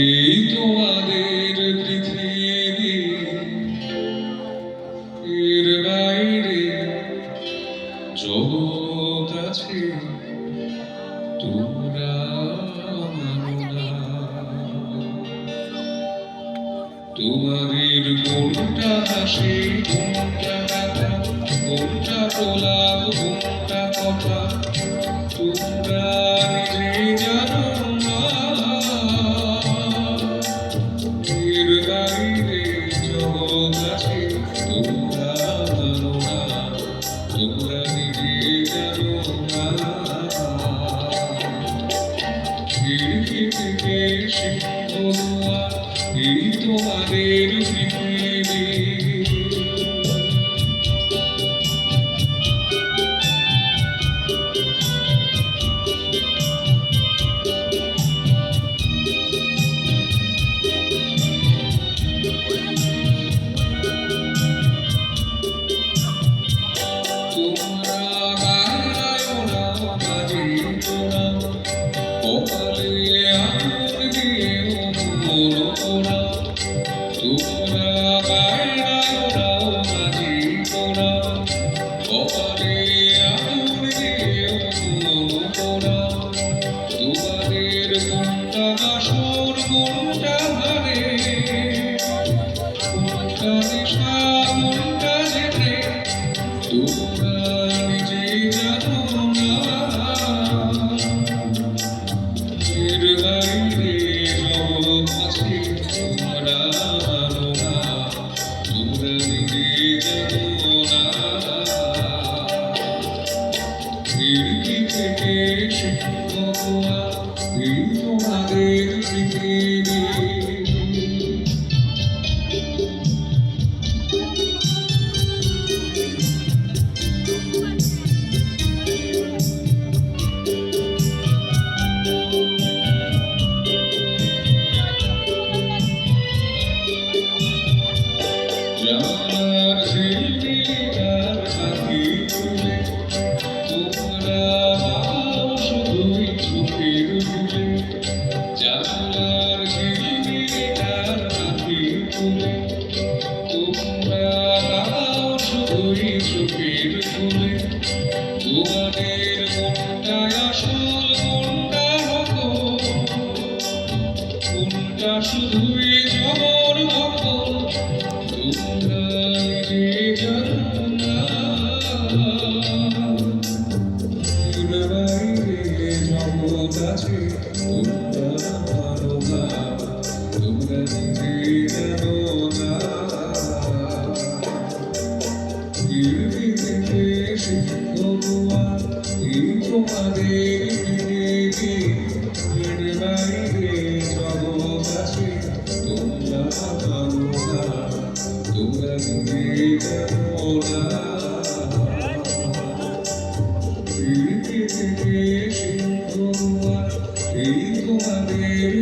এই তোমাদের পৃথিবী, এর বাইরে জগৎ আছে তোমরা মানো না। তোমাদের কোনটা হাসি, কোনটা ব্যথা, কোনটা প্রলাপ, কোনটা কথা তোমরা নিজে জানো না। এর বাইরে জগৎ আছে তোমরা মানো না, তোমরা নিজে জানো না। খিড়কি থেকে সিংহ দুয়ার, এই তোমাদের পৃথিবী। তোমরা বাড়ায়ও না, বাজিও না, কপালে আঙুল দিয়েও মনো না। তোমরা বাড়ায়ও না, বাজিও না, কপালে আঙুল দিয়েও মনো না। তোমাদের কোনটা বাসর, কোনটা ভারে, কোনটা নেশা, কোনটা যেতে তোমরা নিজে জানো না। এর বাইরে জগৎ আছে তোমরা মানো না, তোমরা নিজে জানো না। খিড়কি থেকে সিংহ দুয়ার, এই তোমাদের পৃথিবী। জানালার ঝিলমিলিটার পাখি তুলে তোমরা ভাবো শুধুই চোখের ভুলে। জানালার ঝিলমিলিটার পাখি তুলে তোমরা ভাবো শুধুই চোখের ভুলে। তোমাদের কোনটায় আসল, কোনটা নকল, কোনটা শুধুই জবরদখল তোমরা নিজে জানো না। এর বাইরে জগৎ আছে তোমরা মানো না, তোমরা নিজে জানো না। খিড়কি থেকে সিংহ দুয়ার, এই তোমাদের পৃথিবী। এর বাইরে জগৎ আছে তোমরা মানো না, তোমরা নিজে জানো না। খিড়কি থেকে সিংহ দুয়ার, এই তোমাদের